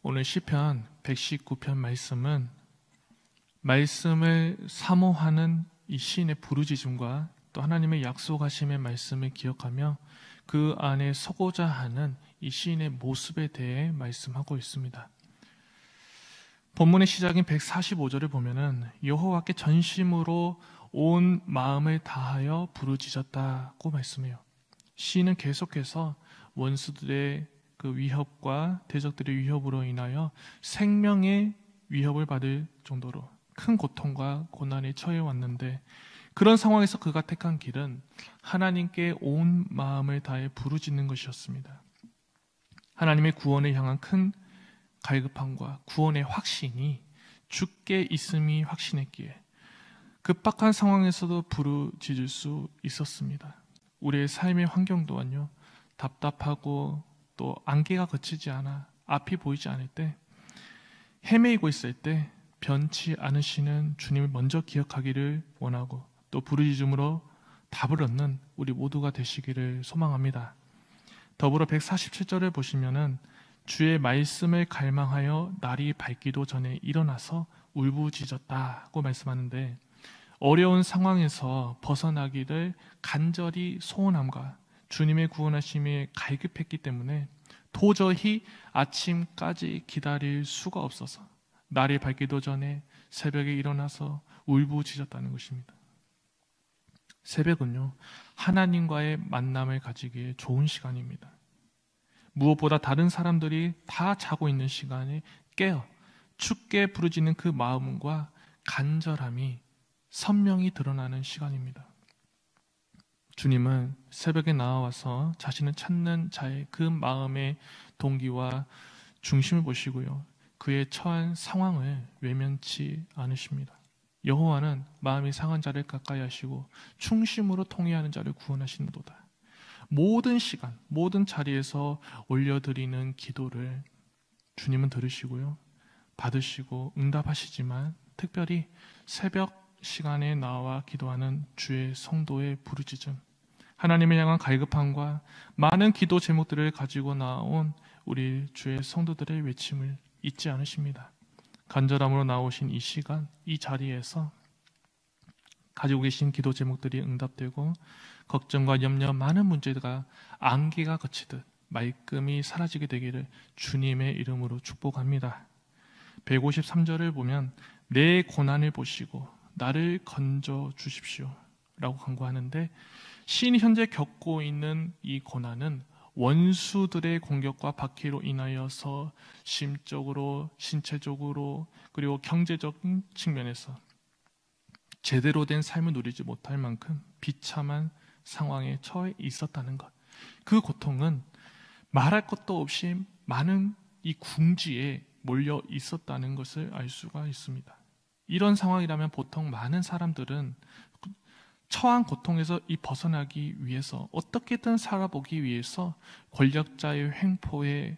오늘 시편 119편 말씀은 말씀을 사모하는 이 시인의 부르짖음과 또 하나님의 약속하심의 말씀을 기억하며 그 안에 서고자 하는 이 시인의 모습에 대해 말씀하고 있습니다. 본문의 시작인 145절을 보면은 여호와께 전심으로 온 마음을 다하여 부르짖었다고 말씀해요. 시인은 계속해서 원수들의 그 위협과 대적들의 위협으로 인하여 생명의 위협을 받을 정도로 큰 고통과 고난에 처해 왔는데, 그런 상황에서 그가 택한 길은 하나님께 온 마음을 다해 부르짖는 것이었습니다. 하나님의 구원을 향한 큰 갈급함과 구원의 확신이 주께 있음이 확신했기에 급박한 상황에서도 부르짖을 수 있었습니다. 우리의 삶의 환경 또한요, 답답하고 또 안개가 걷히지 않아 앞이 보이지 않을 때, 헤매이고 있을 때 변치 않으시는 주님을 먼저 기억하기를 원하고 또 부르짖음으로 답을 얻는 우리 모두가 되시기를 소망합니다. 더불어 147절을 보시면은 주의 말씀을 갈망하여 날이 밝기도 전에 일어나서 울부짖었다고 말씀하는데, 어려운 상황에서 벗어나기를 간절히 소원함과 주님의 구원하심에 갈급했기 때문에 도저히 아침까지 기다릴 수가 없어서 날이 밝기도 전에 새벽에 일어나서 울부짖었다는 것입니다. 새벽은요, 하나님과의 만남을 가지기에 좋은 시간입니다. 무엇보다 다른 사람들이 다 자고 있는 시간에 깨어 춥게 부르짖는 그 마음과 간절함이 선명히 드러나는 시간입니다. 주님은 새벽에 나와서 자신을 찾는 자의 그 마음의 동기와 중심을 보시고요, 그의 처한 상황을 외면치 않으십니다. 여호와는 마음이 상한 자를 가까이 하시고 충심으로 통회하는 자를 구원하시는도다. 모든 시간, 모든 자리에서 올려드리는 기도를 주님은 들으시고요, 받으시고 응답하시지만 특별히 새벽 시간에 나와 기도하는 주의 성도의 부르짖음, 하나님을 향한 갈급함과 많은 기도 제목들을 가지고 나온 우리 주의 성도들의 외침을 잊지 않으십니다. 간절함으로 나오신 이 시간, 이 자리에서 가지고 계신 기도 제목들이 응답되고 걱정과 염려, 많은 문제가 안개가 걷히듯 말끔히 사라지게 되기를 주님의 이름으로 축복합니다. 153절을 보면 내 고난을 보시고 나를 건져 주십시오 라고 간구하는데, 시인이 현재 겪고 있는 이 고난은 원수들의 공격과 박해로 인하여서 심적으로, 신체적으로, 그리고 경제적인 측면에서 제대로 된 삶을 누리지 못할 만큼 비참한 상황에 처해 있었다는 것, 그 고통은 말할 것도 없이 많은 이 궁지에 몰려 있었다는 것을 알 수가 있습니다. 이런 상황이라면 보통 많은 사람들은 처한 고통에서 이 벗어나기 위해서 어떻게든 살아보기 위해서 권력자의 횡포에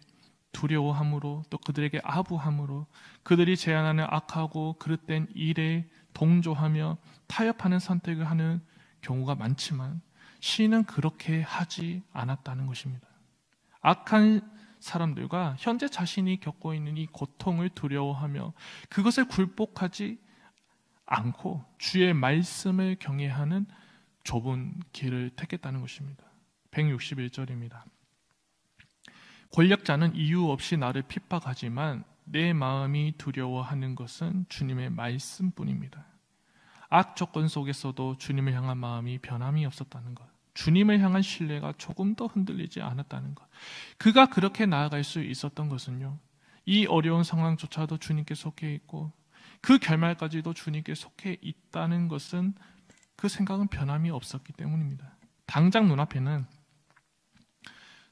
두려워함으로 또 그들에게 아부함으로 그들이 제안하는 악하고 그릇된 일에 동조하며 타협하는 선택을 하는 경우가 많지만, 시인은 그렇게 하지 않았다는 것입니다. 악한 사람들과 현재 자신이 겪고 있는 이 고통을 두려워하며 그것을 굴복하지 않고 주의 말씀을 경외하는 좁은 길을 택했다는 것입니다. 161절입니다. 권력자는 이유 없이 나를 핍박하지만 내 마음이 두려워하는 것은 주님의 말씀뿐입니다. 악 조건 속에서도 주님을 향한 마음이 변함이 없었다는 것, 주님을 향한 신뢰가 조금도 흔들리지 않았다는 것, 그가 그렇게 나아갈 수 있었던 것은요, 이 어려운 상황조차도 주님께 속해 있고 그 결말까지도 주님께 속해 있다는 것은, 그 생각은 변함이 없었기 때문입니다. 당장 눈앞에는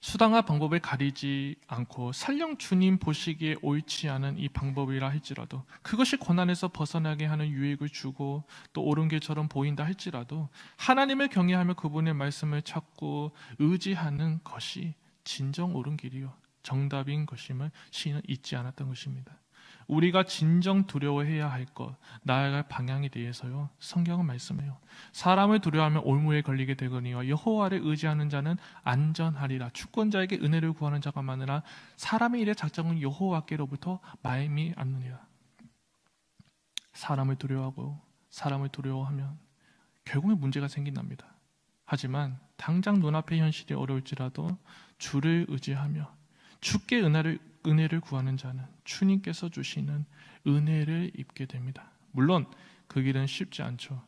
수단과 방법을 가리지 않고 설령 주님 보시기에 옳지 않은 이 방법이라 할지라도, 그것이 고난에서 벗어나게 하는 유익을 주고 또 옳은 길처럼 보인다 할지라도 하나님을 경외하며 그분의 말씀을 찾고 의지하는 것이 진정 옳은 길이요 정답인 것임을 시인은 잊지 않았던 것입니다. 우리가 진정 두려워해야 할 것, 나아갈 방향에 대해서요, 성경은 말씀해요. 사람을 두려워하면 올무에 걸리게 되거니와 여호와를 의지하는 자는 안전하리라. 주권자에게 은혜를 구하는 자가 많으나 사람의 일의 작정은 여호와께로부터 마음이 않느니라. 사람을 두려워하고 사람을 두려워하면 결국에 문제가 생긴답니다. 하지만 당장 눈앞의 현실이 어려울지라도 주를 의지하며 주께 은혜를 구하는 자는 주님께서 주시는 은혜를 입게 됩니다. 물론 그 길은 쉽지 않죠.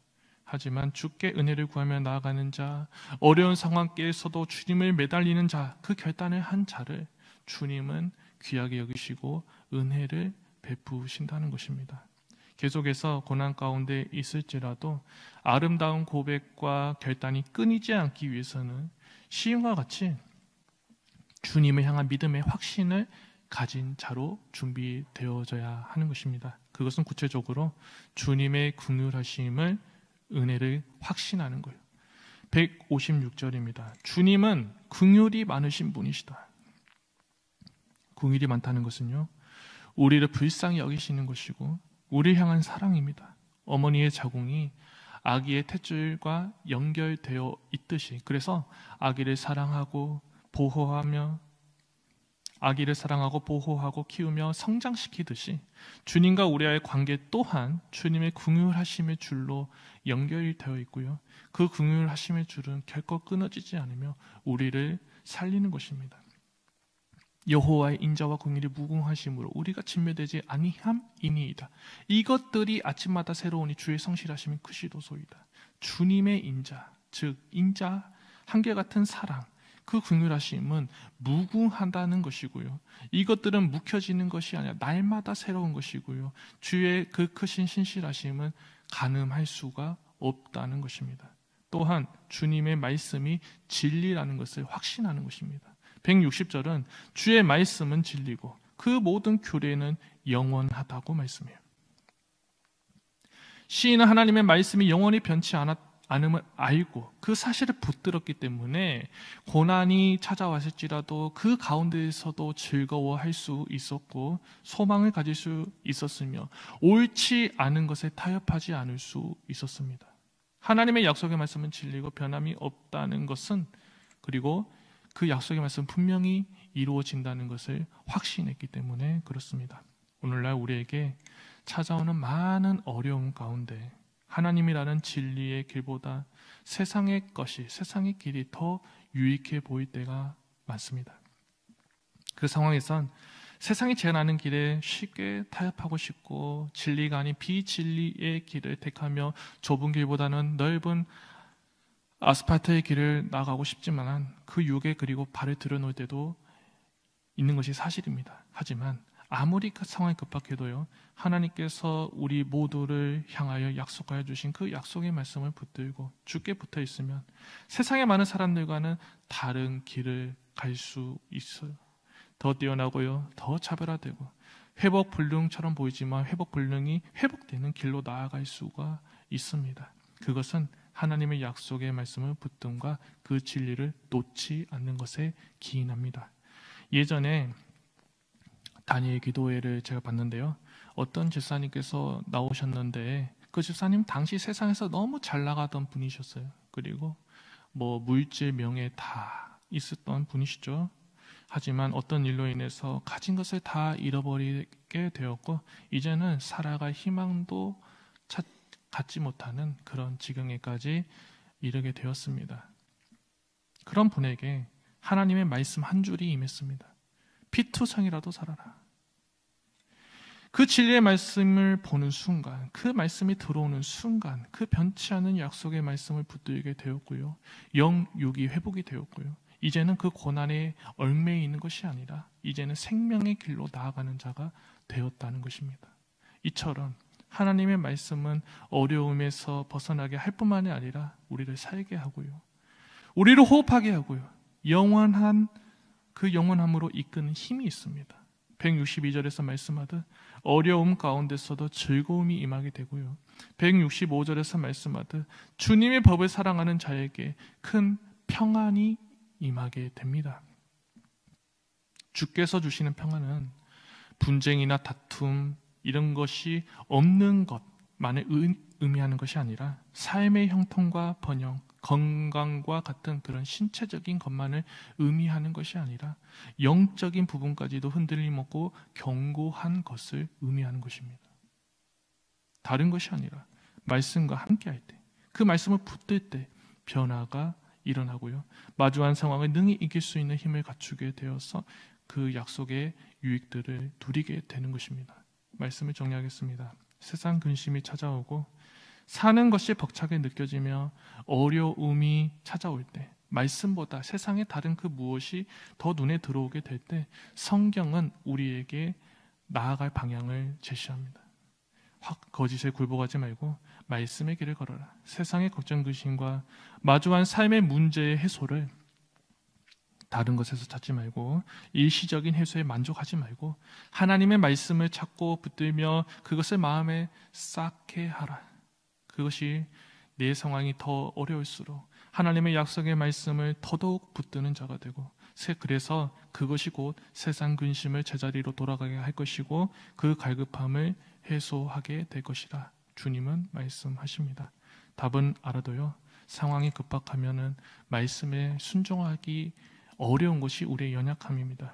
하지만 주께 은혜를 구하며 나아가는 자, 어려운 상황에서도 주님을 매달리는 자, 그 결단을 한 자를 주님은 귀하게 여기시고 은혜를 베푸신다는 것입니다. 계속해서 고난 가운데 있을지라도 아름다운 고백과 결단이 끊이지 않기 위해서는 시인과 같이 주님을 향한 믿음의 확신을 가진 자로 준비되어져야 하는 것입니다. 그것은 구체적으로 주님의 긍휼하심을, 은혜를 확신하는 거예요. 156절입니다. 주님은 긍휼이 많으신 분이시다. 긍휼이 많다는 것은요, 우리를 불쌍히 여기시는 것이고 우리를 향한 사랑입니다. 어머니의 자궁이 아기의 탯줄과 연결되어 있듯이, 그래서 아기를 사랑하고 보호하고 키우며 성장시키듯이 주님과 우리와의 관계 또한 주님의 긍휼하심의 줄로 연결이 되어 있고요. 그 긍휼하심의 줄은 결코 끊어지지 않으며 우리를 살리는 것입니다. 여호와의 인자와 긍휼이 무궁하심으로 우리가 진멸되지 아니함이니이다. 이것들이 아침마다 새로우니 주의 성실하심이 크시도소이다. 주님의 인자, 즉 인자, 한결같은 사랑, 그 긍휼하심은 무궁하다는 것이고요. 이것들은 묵혀지는 것이 아니라 날마다 새로운 것이고요. 주의 그 크신 신실하심은 가늠할 수가 없다는 것입니다. 또한 주님의 말씀이 진리라는 것을 확신하는 것입니다. 160절은 주의 말씀은 진리고 그 모든 규례는 영원하다고 말씀해요. 시인은 하나님의 말씀이 영원히 변치 않음을 알고 그 사실을 붙들었기 때문에 고난이 찾아왔을지라도 그 가운데에서도 즐거워할 수 있었고 소망을 가질 수 있었으며 옳지 않은 것에 타협하지 않을 수 있었습니다. 하나님의 약속의 말씀은 진리고 변함이 없다는 것은, 그리고 그 약속의 말씀은 분명히 이루어진다는 것을 확신했기 때문에 그렇습니다. 오늘날 우리에게 찾아오는 많은 어려움 가운데 하나님이라는 진리의 길보다 세상의 길이 더 유익해 보일 때가 많습니다. 그 상황에선 세상이 제안하는 길에 쉽게 타협하고 싶고 진리가 아닌 비진리의 길을 택하며 좁은 길보다는 넓은 아스팔트의 길을 나가고 싶지만 그 육에 그리고 발을 들여놓을 때도 있는 것이 사실입니다. 하지만 아무리 그 상황이 급박해도요, 하나님께서 우리 모두를 향하여 약속하여 주신 그 약속의 말씀을 붙들고 주께 붙어 있으면 세상의 많은 사람들과는 다른 길을 갈 수 있어요. 더 뛰어나고요, 더 차별화되고 회복불능처럼 보이지만 회복불능이 회복되는 길로 나아갈 수가 있습니다. 그것은 하나님의 약속의 말씀을 붙듦과 그 진리를 놓지 않는 것에 기인합니다. 예전에 다니엘 기도회를 제가 봤는데요, 어떤 집사님께서 나오셨는데 그 집사님 당시 세상에서 너무 잘 나가던 분이셨어요. 그리고 물질, 명예 다 있었던 분이시죠. 하지만 어떤 일로 인해서 가진 것을 다 잃어버리게 되었고 이제는 살아갈 희망도 갖지 못하는 그런 지경에까지 이르게 되었습니다. 그런 분에게 하나님의 말씀 한 줄이 임했습니다. 피투성이라도 살아라. 그 진리의 말씀을 보는 순간, 그 말씀이 들어오는 순간 그 변치 않은 약속의 말씀을 붙들게 되었고요, 영육이 회복이 되었고요, 이제는 그 고난에 얽매여 있는 것이 아니라 이제는 생명의 길로 나아가는 자가 되었다는 것입니다. 이처럼 하나님의 말씀은 어려움에서 벗어나게 할 뿐만이 아니라 우리를 살게 하고요, 우리를 호흡하게 하고요, 그 영원함으로 이끄는 힘이 있습니다. 162절에서 말씀하듯 어려움 가운데서도 즐거움이 임하게 되고요, 165절에서 말씀하듯 주님의 법을 사랑하는 자에게 큰 평안이 임하게 됩니다. 주께서 주시는 평안은 분쟁이나 다툼, 이런 것이 없는 것만을 의미하는 것이 아니라 삶의 형통과 번영, 건강과 같은 그런 신체적인 것만을 의미하는 것이 아니라 영적인 부분까지도 흔들림 없고 견고한 것을 의미하는 것입니다. 다른 것이 아니라 말씀과 함께할 때, 그 말씀을 붙들 때 변화가 일어나고요. 마주한 상황을 능히 이길 수 있는 힘을 갖추게 되어서 그 약속의 유익들을 누리게 되는 것입니다. 말씀을 정리하겠습니다. 세상 근심이 찾아오고 사는 것이 벅차게 느껴지며 어려움이 찾아올 때, 말씀보다 세상의 다른 그 무엇이 더 눈에 들어오게 될 때 성경은 우리에게 나아갈 방향을 제시합니다. 확 거짓에 굴복하지 말고 말씀의 길을 걸어라. 세상의 걱정 근심과 마주한 삶의 문제의 해소를 다른 것에서 찾지 말고 일시적인 해소에 만족하지 말고 하나님의 말씀을 찾고 붙들며 그것을 마음에 쌓게 하라. 그것이 내 상황이 더 어려울수록 하나님의 약속의 말씀을 더더욱 붙드는 자가 되고, 그래서 그것이 곧 세상 근심을 제자리로 돌아가게 할 것이고 그 갈급함을 해소하게 될 것이라 주님은 말씀하십니다. 답은 알아도요, 상황이 급박하면은 말씀에 순종하기 어려운 것이 우리의 연약함입니다.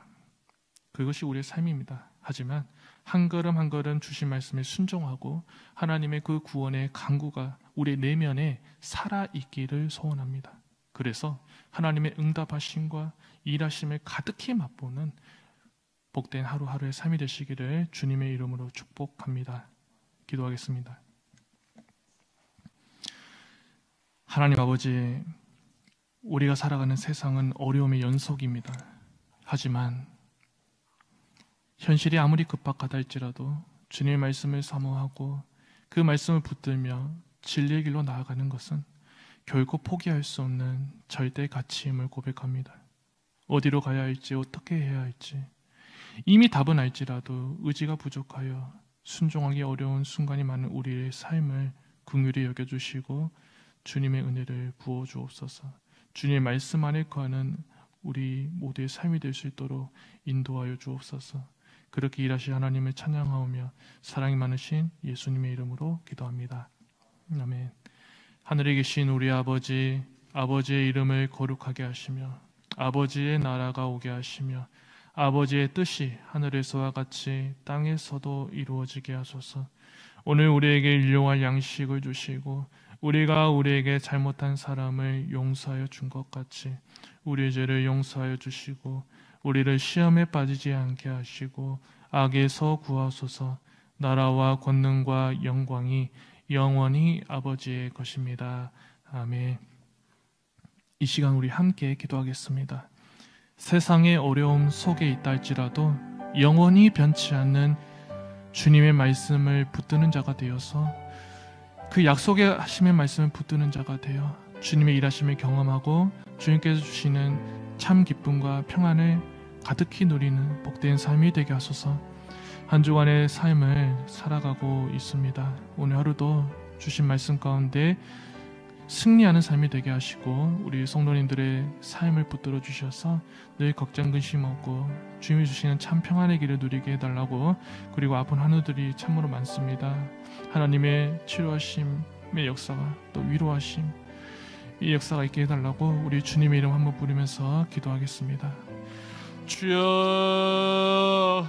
그것이 우리의 삶입니다. 하지만 한 걸음 한 걸음 주신 말씀에 순종하고 하나님의 그 구원의 강구가 우리의 내면에 살아있기를 소원합니다. 그래서 하나님의 응답하심과 일하심을 가득히 맛보는 복된 하루하루의 삶이 되시기를 주님의 이름으로 축복합니다. 기도하겠습니다. 하나님 아버지, 우리가 살아가는 세상은 어려움의 연속입니다. 하지만 현실이 아무리 급박하다 할지라도 주님의 말씀을 사모하고 그 말씀을 붙들며 진리의 길로 나아가는 것은 결코 포기할 수 없는 절대 가치임을 고백합니다. 어디로 가야 할지, 어떻게 해야 할지 이미 답은 알지라도 의지가 부족하여 순종하기 어려운 순간이 많은 우리의 삶을 긍휼히 여겨주시고 주님의 은혜를 부어주옵소서. 주님의 말씀 안에 거하는 우리 모두의 삶이 될 수 있도록 인도하여 주옵소서. 그렇게 일하시 하나님을 찬양하오며 사랑이 많으신 예수님의 이름으로 기도합니다. 아멘. 하늘에 계신 우리 아버지, 아버지의 이름을 거룩하게 하시며 아버지의 나라가 오게 하시며 아버지의 뜻이 하늘에서와 같이 땅에서도 이루어지게 하소서. 오늘 우리에게 일용할 양식을 주시고 우리가 우리에게 잘못한 사람을 용서하여 준 것 같이 우리의 죄를 용서하여 주시고 우리를 시험에 빠지지 않게 하시고 악에서 구하소서. 나라와 권능과 영광이 영원히 아버지의 것입니다. 아멘. 이 시간 우리 함께 기도하겠습니다. 세상의 어려움 속에 있다 할지라도 영원히 변치 않는 주님의 말씀을 붙드는 자가 되어서 그 약속의 하심의 말씀을 붙드는 자가 되어 주님의 일하심을 경험하고 주님께서 주시는 참 기쁨과 평안을 가득히 누리는 복된 삶이 되게 하소서. 한 주간의 삶을 살아가고 있습니다. 오늘 하루도 주신 말씀 가운데 승리하는 삶이 되게 하시고 우리 성도님들의 삶을 붙들어 주셔서 늘 걱정 근심 없고 주님이 주시는 참 평안의 길을 누리게 해달라고, 그리고 아픈 환우들이 참으로 많습니다. 하나님의 치료하심의 역사가 또 위로하심, 이 역사가 있게 해달라고 우리 주님의 이름 한번 부르면서 기도하겠습니다. 주여